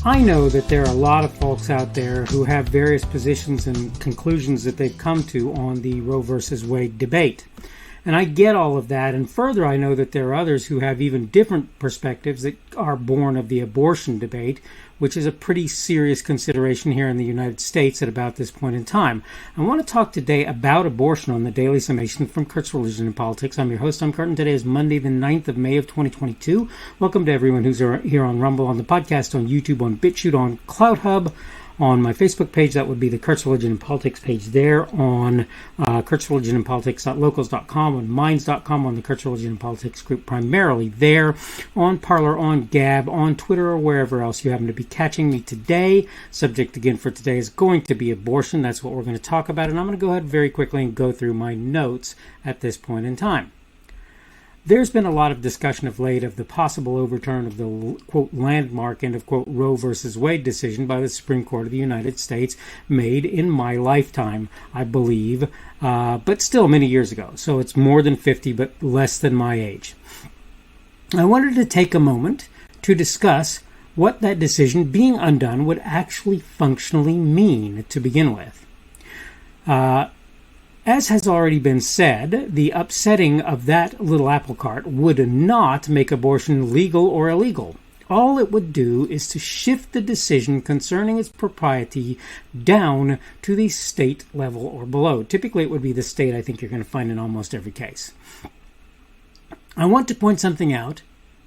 I know that there are a lot of folks out there who have various positions and conclusions that they've come to on the Roe versus Wade debate. And I get all of that. And further, I know that there are others who have even different perspectives that are born of the abortion debate, which is a pretty serious consideration here in the United States at about this point in time. I want to talk today about abortion on the Daily Summation from Kurt's Religion and Politics. I'm your host, Tom Curtin. Today is Monday, the 9th of May of 2022. Welcome to everyone who's here on Rumble, on the podcast, on YouTube, on BitChute, on CloutHub, on my Facebook page. That would be the Kurt's Religion and Politics page there, on Kurt's Religion and Politics.locals.com, on Minds.com, on the Kurt's Religion and Politics group primarily there, on Parler, on Gab, on Twitter, or wherever else you happen to be catching me today. Subject again for today is going to be abortion. That's what we're going to talk about, and I'm going to go ahead very quickly and go through my notes at this point in time. There's been a lot of discussion of late of the possible overturn of the, quote, landmark, end of quote, Roe versus Wade decision by the Supreme Court of the United States, made in my lifetime, I believe, but still many years ago. So it's more than 50, but less than my age. I wanted to take a moment to discuss what that decision being undone would actually functionally mean to begin with. As has already been said, the upsetting of that little apple cart would not make abortion legal or illegal. All it would do is to shift the decision concerning its propriety down to the state level or below. Typically, it would be the state I think you're going to find in almost every case. I want to point something out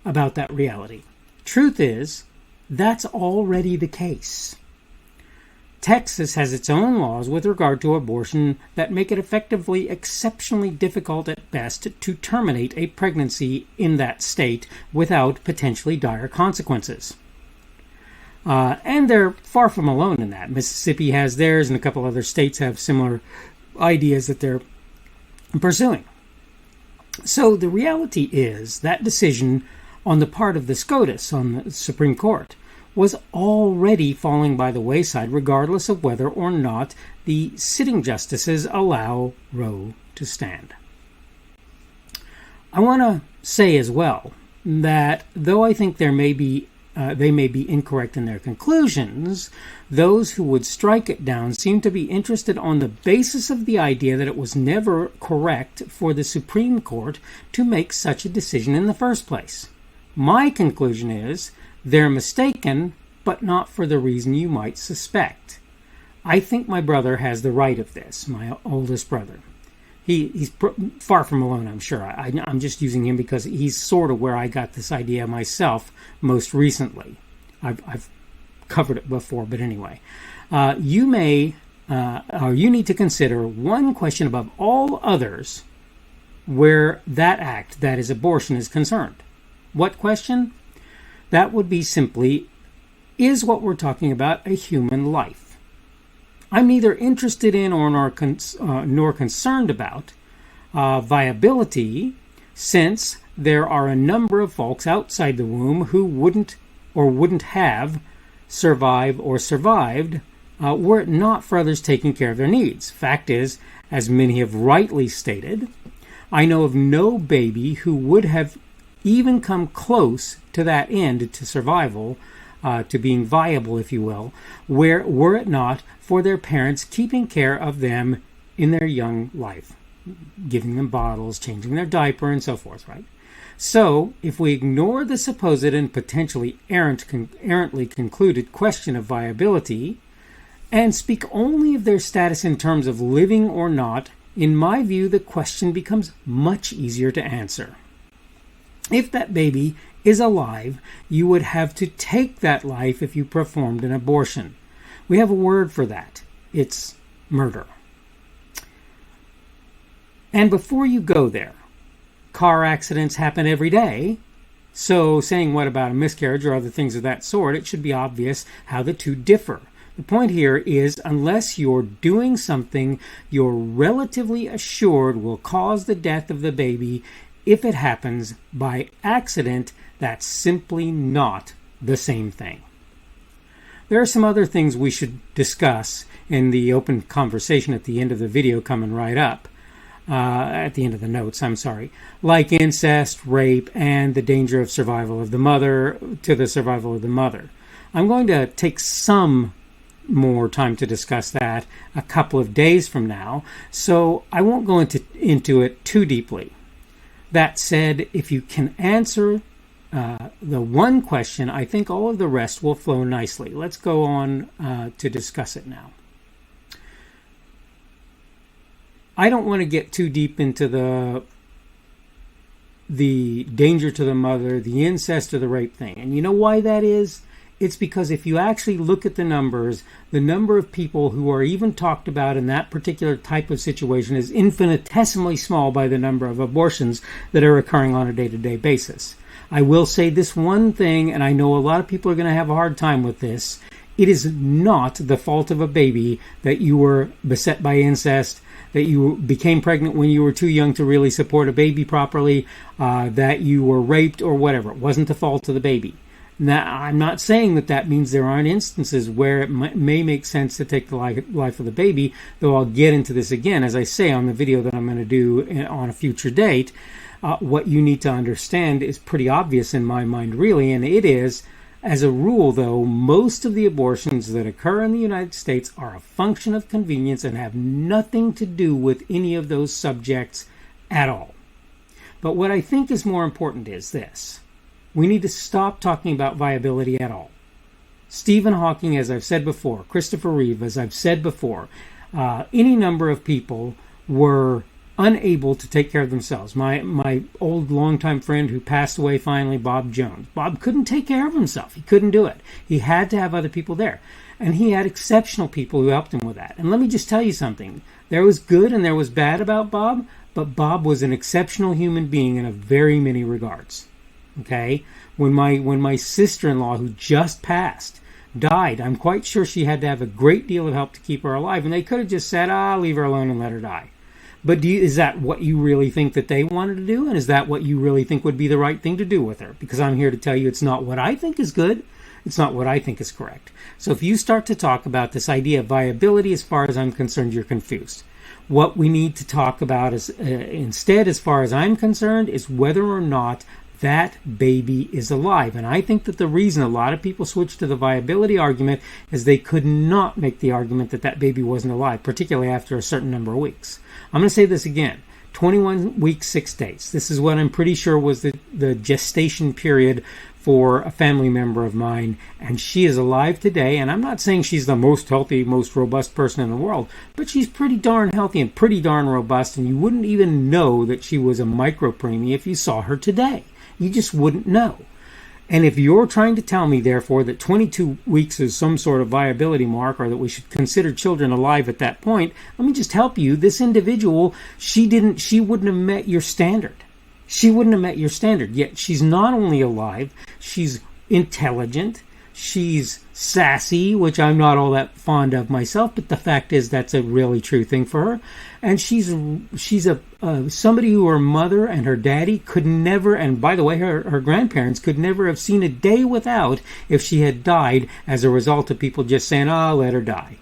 about that reality. Truth is, that's already the case. Texas has its own laws with regard to abortion that make it effectively exceptionally difficult at best to terminate a pregnancy in that state without potentially dire consequences. And they're far from alone in that. Mississippi has theirs, and a couple other states have similar ideas that they're pursuing. So the reality is that decision on the part of the SCOTUS, on the Supreme Court, was already falling by the wayside, regardless of whether or not the sitting justices allow Roe to stand. I want to say as well that though I think they may be incorrect in their conclusions, those who would strike it down seem to be interested on the basis of the idea that it was never correct for the Supreme Court to make such a decision in the first place. My conclusion is they're mistaken, but not for the reason you might suspect. I think my brother has the right of this, my oldest brother. He's far from alone, I'm sure. I'm just using him because he's sort of where I got this idea myself most recently. I've covered it before, but anyway. You need to consider one question above all others where that act, that is abortion, is concerned. What question? That would be simply, is what we're talking about a human life? I'm neither interested in or nor concerned about viability, since there are a number of folks outside the womb who wouldn't have survived were it not for others taking care of their needs. Fact is, as many have rightly stated, I know of no baby who would have even come close to that end, to survival, to being viable, if you will, were it not for their parents keeping care of them in their young life, giving them bottles, changing their diaper, and so forth, right? So, if we ignore the supposed and potentially errantly concluded question of viability, and speak only of their status in terms of living or not, in my view, the question becomes much easier to answer. If that baby is alive, you would have to take that life if you performed an abortion. We have a word for that. It's murder. And before you go there, car accidents happen every day. So saying what about a miscarriage or other things of that sort, it should be obvious how the two differ. The point here is, unless you're doing something you're relatively assured will cause the death of the baby, if it happens by accident, that's simply not the same thing. There are some other things we should discuss in the open conversation at the end of the video coming right up. At the end of the notes, like incest, rape, and the danger of survival of the mother. I'm going to take some more time to discuss that a couple of days from now, so I won't go into it too deeply. That said, if you can answer the one question, I think all of the rest will flow nicely. Let's go on to discuss it now. I don't want to get too deep into the danger to the mother, the incest or the rape thing. And you know why that is? It's because if you actually look at the numbers, the number of people who are even talked about in that particular type of situation is infinitesimally small by the number of abortions that are occurring on a day-to-day basis. I will say this one thing, and I know a lot of people are going to have a hard time with this. It is not the fault of a baby that you were beset by incest, that you became pregnant when you were too young to really support a baby properly, that you were raped or whatever. It wasn't the fault of the baby. Now, I'm not saying that means there aren't instances where it may make sense to take the life of the baby, though I'll get into this again, as I say, on the video that I'm going to do on a future date. What you need to understand is pretty obvious in my mind, really, and it is, as a rule, though, most of the abortions that occur in the United States are a function of convenience and have nothing to do with any of those subjects at all. But what I think is more important is this. We need to stop talking about viability at all. Stephen Hawking, as I've said before, Christopher Reeve, as I've said before, any number of people were unable to take care of themselves. My old longtime friend who passed away finally, Bob Jones. Bob couldn't take care of himself. He couldn't do it. He had to have other people there. And he had exceptional people who helped him with that. And let me just tell you something. There was good and there was bad about Bob, but Bob was an exceptional human being in a very many regards. Okay? When my sister-in-law, who just passed, died, I'm quite sure she had to have a great deal of help to keep her alive. And they could have just said, leave her alone and let her die. But is that what you really think that they wanted to do? And is that what you really think would be the right thing to do with her? Because I'm here to tell you it's not what I think is good. It's not what I think is correct. So if you start to talk about this idea of viability, as far as I'm concerned, you're confused. What we need to talk about is instead, as far as I'm concerned, is whether or not that baby is alive. And I think that the reason a lot of people switch to the viability argument is they could not make the argument that baby wasn't alive, particularly after a certain number of weeks. I'm going to say this again. 21 weeks, 6 days. This is what I'm pretty sure was the gestation period for a family member of mine, and she is alive today. And I'm not saying she's the most healthy, most robust person in the world, but she's pretty darn healthy and pretty darn robust, and you wouldn't even know that she was a micropreemie if you saw her today. You just wouldn't know. And if you're trying to tell me, therefore, that 22 weeks is some sort of viability mark, or that we should consider children alive at that point, let me just help you. This individual, she wouldn't have met your standard. She wouldn't have met your standard. Yet she's not only alive, she's intelligent, she's sassy, which I'm not all that fond of myself, but the fact is that's a really true thing for her. And she's somebody who her mother and her daddy could never, and by the way, her grandparents could never have seen a day without if she had died as a result of people just saying, let her die.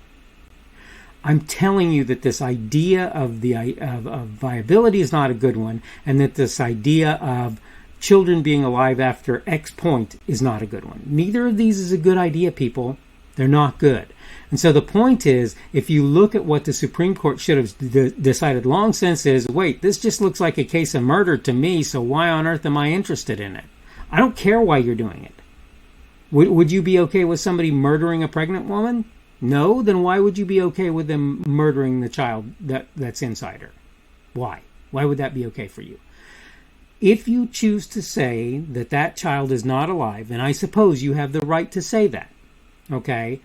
I'm telling you that this idea of viability is not a good one, and that this idea of children being alive after X point is not a good one. Neither of these is a good idea, people. They're not good. And so the point is, if you look at what the Supreme Court should have decided long since is, wait, this just looks like a case of murder to me, so why on earth am I interested in it? I don't care why you're doing it. Would you be okay with somebody murdering a pregnant woman? No? Then why would you be okay with them murdering the child that's inside her? Why? Why would that be okay for you? If you choose to say that child is not alive, and I suppose you have the right to say that, okay,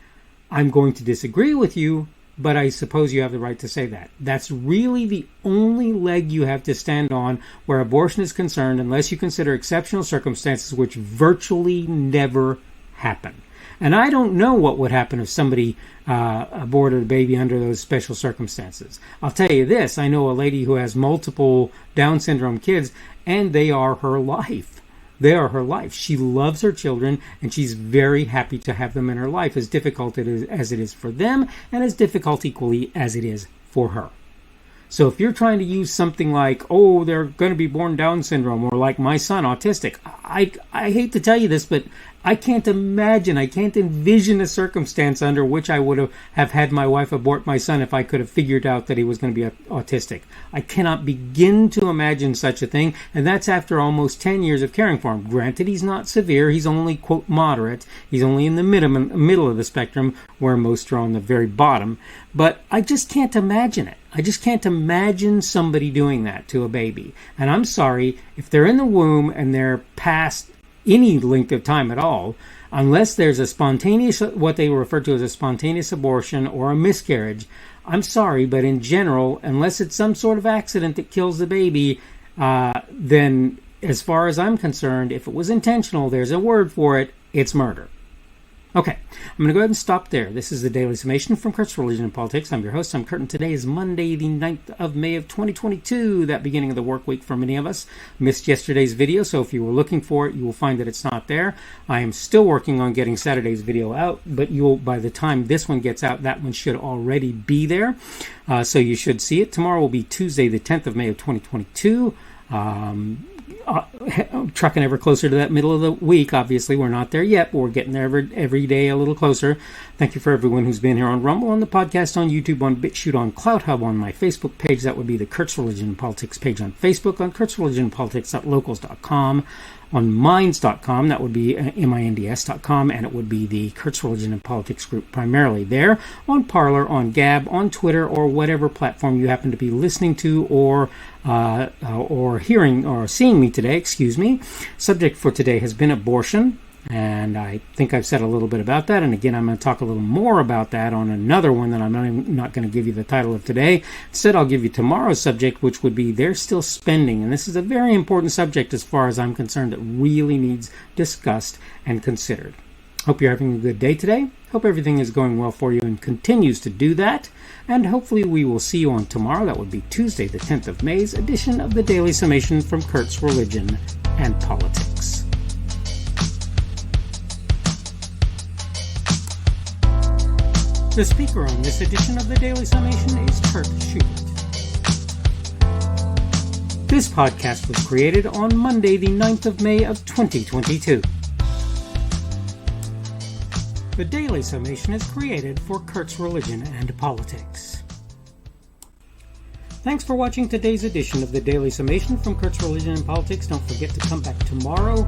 I'm going to disagree with you, but I suppose you have the right to say that. That's really the only leg you have to stand on where abortion is concerned, unless you consider exceptional circumstances, which virtually never happen. And I don't know what would happen if somebody aborted a baby under those special circumstances. I'll tell you this, I know a lady who has multiple Down syndrome kids, and they are her life. They are her life. She loves her children, and she's very happy to have them in her life, as difficult as it is for them, and as difficult equally as it is for her. So if you're trying to use something like, oh, they're going to be born Down syndrome, or like my son, autistic, I hate to tell you this, but I can't envision a circumstance under which I would have had my wife abort my son if I could have figured out that he was going to be autistic. I cannot begin to imagine such a thing, and that's after almost 10 years of caring for him. Granted, he's not severe, he's only, quote, moderate. He's only in the middle of the spectrum, where most are on the very bottom. But I just can't imagine it. I just can't imagine somebody doing that to a baby. And I'm sorry, if they're in the womb and they're past any length of time at all, unless there's a spontaneous, what they refer to as a spontaneous abortion or a miscarriage, I'm sorry, but in general, unless it's some sort of accident that kills the baby, then as far as I'm concerned, if it was intentional, there's a word for it, it's murder. Okay, I'm going to go ahead and stop there. This is the Daily Summation from Kurt's Religion and Politics. I'm your host. I'm Kurt, and today is Monday, the 9th of May of 2022, that beginning of the work week for many of us. Missed yesterday's video, so if you were looking for it, you will find that it's not there. I am still working on getting Saturday's video out, but by the time this one gets out, that one should already be there. So you should see it. Tomorrow will be Tuesday, the 10th of May of 2022. Trucking ever closer to that middle of the week. Obviously, we're not there yet, but we're getting there every day a little closer. Thank you for everyone who's been here on Rumble, on the podcast, on YouTube, on BitChute, on CloutHub, on my Facebook page. That would be the Kurt's Religion and Politics page on Facebook, on Kurt's Religion and Politics.locals.com, on Minds.com, that would be minds.com, and it would be the Kurt's Religion and Politics group primarily there, on Parler, on Gab, on Twitter, or whatever platform you happen to be listening to or hearing or seeing me today, Subject for today has been abortion, and I think I've said a little bit about that, and again, I'm going to talk a little more about that on another one that I'm not going to give you the title of today. Instead, I'll give you tomorrow's subject, which would be they're still spending, and this is a very important subject as far as I'm concerned that really needs discussed and considered. Hope you're having a good day today. Hope everything is going well for you and continues to do that. And hopefully we will see you on tomorrow. That would be Tuesday, the 10th of May's edition of the Daily Summation from Kurt's Religion and Politics. The speaker on this edition of the Daily Summation is Kurt Schubert. This podcast was created on Monday, the 9th of May of 2022. The Daily Summation is created for Kurt's Religion and Politics. Thanks for watching today's edition of the Daily Summation from Kurt's Religion and Politics. Don't forget to come back tomorrow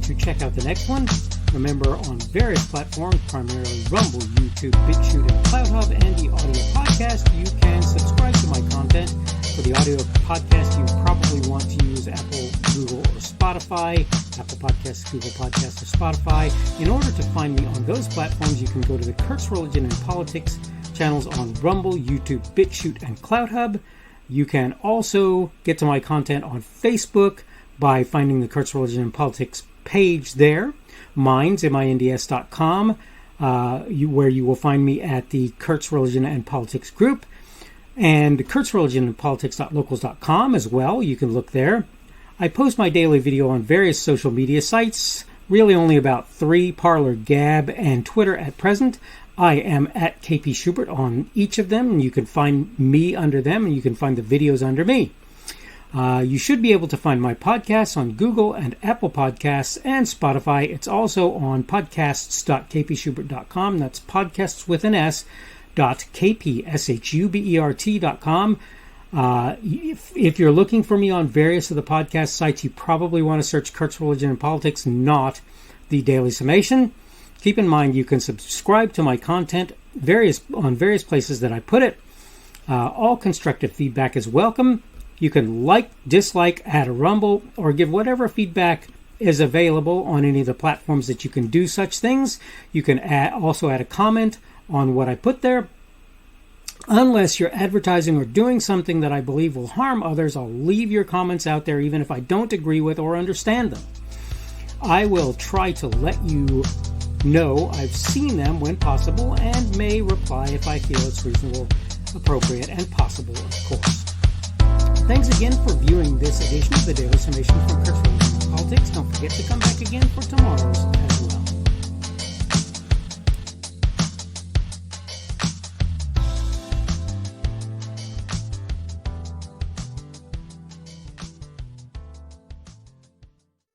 to check out the next one. Remember, on various platforms, primarily Rumble, YouTube, BitChute, and CloutHub, and the audio podcast, you can subscribe to my content. For the audio podcast, you probably want to use Apple, Google, or Spotify. Apple Podcasts, Google Podcasts, or Spotify. In order to find me on those platforms, you can go to the Kurt's Religion and Politics channels on Rumble, YouTube, BitChute, and CloutHub. You can also get to my content on Facebook by finding the Kurt's Religion and Politics page there. Minds, minds.com, where you will find me at the Kurt's Religion and Politics group. And Kurt's Religion and Politics.locals.com as well. You can look there. I post my daily video on various social media sites, really only about 3, Parler, Gab, and Twitter at present. I am at KP Schubert on each of them, and you can find me under them, and you can find the videos under me. You should be able to find my podcasts on Google and Apple Podcasts and Spotify. It's also on podcasts.kpschubert.com. That's podcasts with an S. .kpschubert.com. If you're looking for me on various of the podcast sites, you probably want to search Kurt's Religion and Politics, not the Daily Summation. Keep in mind you can subscribe to my content on various places that I put it. All constructive feedback is welcome. You can like, dislike, add a rumble, or give whatever feedback is available on any of the platforms that you can do such things. You can also add a comment on what I put there. Unless you're advertising or doing something that I believe will harm others, I'll leave your comments out there even if I don't agree with or understand them. I will try to let you know I've seen them when possible and may reply if I feel it's reasonable, appropriate, and possible, of course. Thanks again for viewing this edition of the Daily Summation from Kurt's Religion and Politics. Don't forget to come back again for tomorrow's as well.